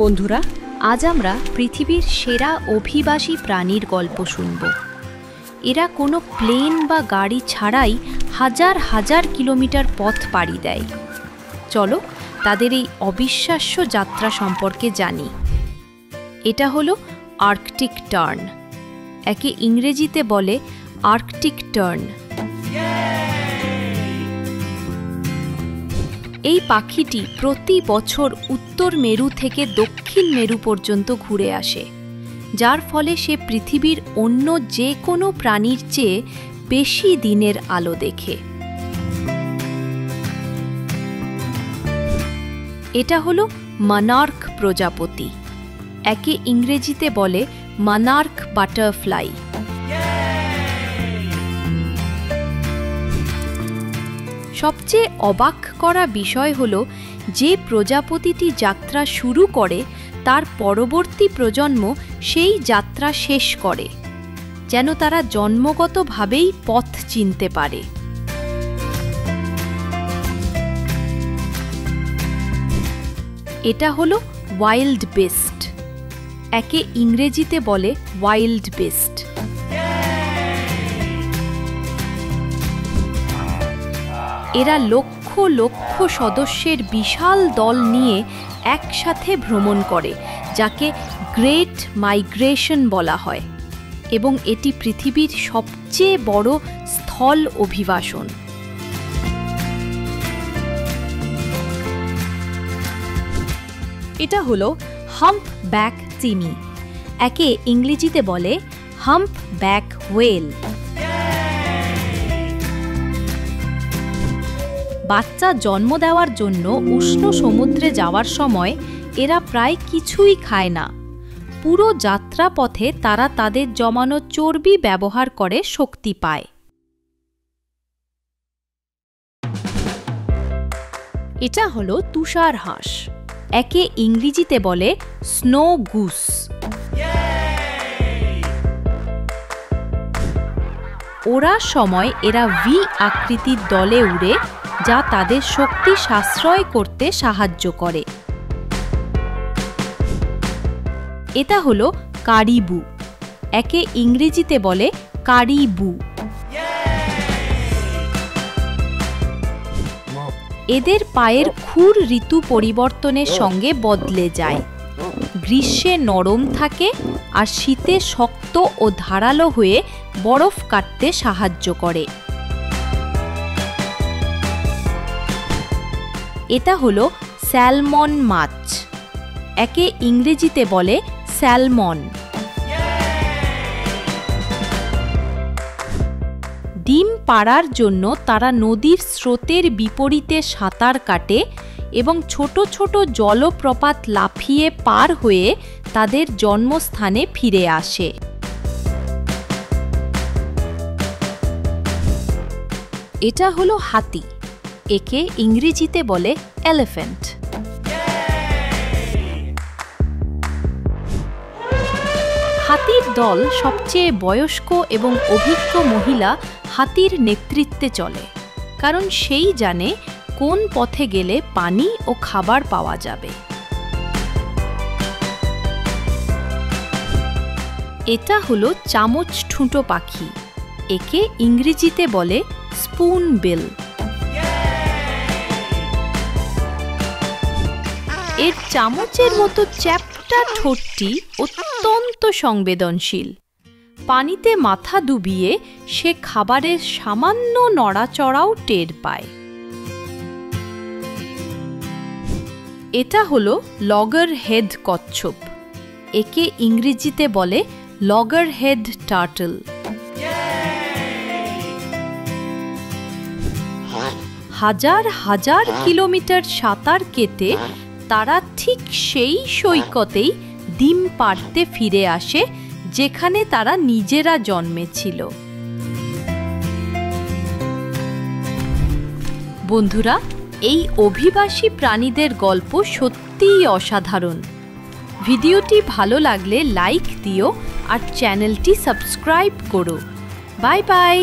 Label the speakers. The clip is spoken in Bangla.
Speaker 1: বন্ধুরা, আজ আমরা পৃথিবীর সেরা অভিবাসী প্রাণীর গল্প শুনব। এরা কোনো প্লেন বা গাড়ি ছাড়াই হাজার হাজার কিলোমিটার পথ পাড়ি দেয়। চলো তাদের এই অবিশ্বাস্য যাত্রা সম্পর্কে জানি। এটা হলো আর্কটিক টার্ন, একে ইংরেজিতে বলে আর্কটিক টার্ন। এই পাখিটি প্রতি বছর উত্তর মেরু থেকে দক্ষিণ মেরু পর্যন্ত ঘুরে আসে, যার ফলে সে পৃথিবীর অন্য যে কোনো প্রাণীর চেয়ে বেশি দিনের আলো দেখে। এটা হলো মনার্ক প্রজাপতি, একে ইংরেজিতে বলে মনার্ক বাটারফ্লাই। সবচেয়ে অবাক করা বিষয় হল, যে প্রজাপতিটি যাত্রা শুরু করে তার পরবর্তী প্রজন্ম সেই যাত্রা শেষ করে, যেন তারা জন্মগতভাবেই পথ চিনতে পারে। এটা হলো ওয়াইল্ড বেস্ট, একে ইংরেজিতে বলে ওয়াইল্ড বেস্ট। এরা লক্ষ লক্ষ সদস্যের বিশাল দল নিয়ে একসাথে ভ্রমণ করে, যাকে গ্রেট মাইগ্রেশন বলা হয়, এবং এটি পৃথিবীর সবচেয়ে বড় স্থল অভিবাসন। এটা হলো হাম্পব্যাক তিমি, একে ইংরেজিতে বলে হাম্পব্যাক হোয়েল। বাচ্চা জন্ম দেওয়ার জন্য উষ্ণ সমুদ্রে যাওয়ার সময় এরা প্রায় কিছুই খায় না। পুরো যাত্রাপথে তারা তাদের জমানো চর্বি ব্যবহার করে শক্তি পায়। এটা হলো তুষার হাঁস, একে ইংরেজিতে বলে স্নো গুস। ওড়ার সময় এরা ভি আকৃতির দলে উড়ে, যা তাদের শক্তি সাশ্রয় করতে সাহায্য করে। এটা হলো কারিবু, একে ইংরেজিতে বলে কারিবু। এদের পায়ের খুর ঋতু পরিবর্তনের সঙ্গে বদলে যায়। গ্রীষ্মে নরম থাকে আর শীতে শক্ত ও ধারালো হয়ে বরফ কাটতে সাহায্য করে। এটা হলো স্যালমন মাছ, একে ইংরেজিতে বলে স্যালমন। ডিম পাড়ার জন্য তারা নদীর স্রোতের বিপরীতে সাঁতার কাটে এবং ছোট ছোট জলপ্রপাত লাফিয়ে পার হয়ে তাদের জন্মস্থানে ফিরে আসে। এটা হলো হাতি, একে ইংরেজিতে বলে এলিফ্যান্ট। হাতির দল সবচেয়ে বয়স্ক এবং অভিজ্ঞ মহিলা হাতির নেতৃত্বে চলে, কারণ সেই জানে কোন পথে গেলে পানি ও খাবার পাওয়া যাবে। এটা হলো চামচ ঠুঁটো পাখি, একে ইংরেজিতে বলে স্পুন বিল। এর চামচের মতো চ্যাপ্টা ঠোঁটটি অত্যন্ত সংবেদনশীল। পানিতে মাথা ডুবিয়ে সে খাবারের সামান্য নড়াচড়াও টের পায়। এটা হলো লগার হেড কচ্ছপ, একে ইংরেজিতে বলে লগার হেড টার্টল। হাজার হাজার কিলোমিটার সাঁতার কেটে তারা ঠিক সেই সৈকতেই ডিম পাড়তে ফিরে আসে, যেখানে তারা নিজেরা জন্মেছিল। বন্ধুরা, এই অভিবাসী প্রাণীদের গল্প সত্যিই অসাধারণ। ভিডিওটি ভালো লাগলে লাইক দিও আর চ্যানেলটি সাবস্ক্রাইব করো। Bye bye.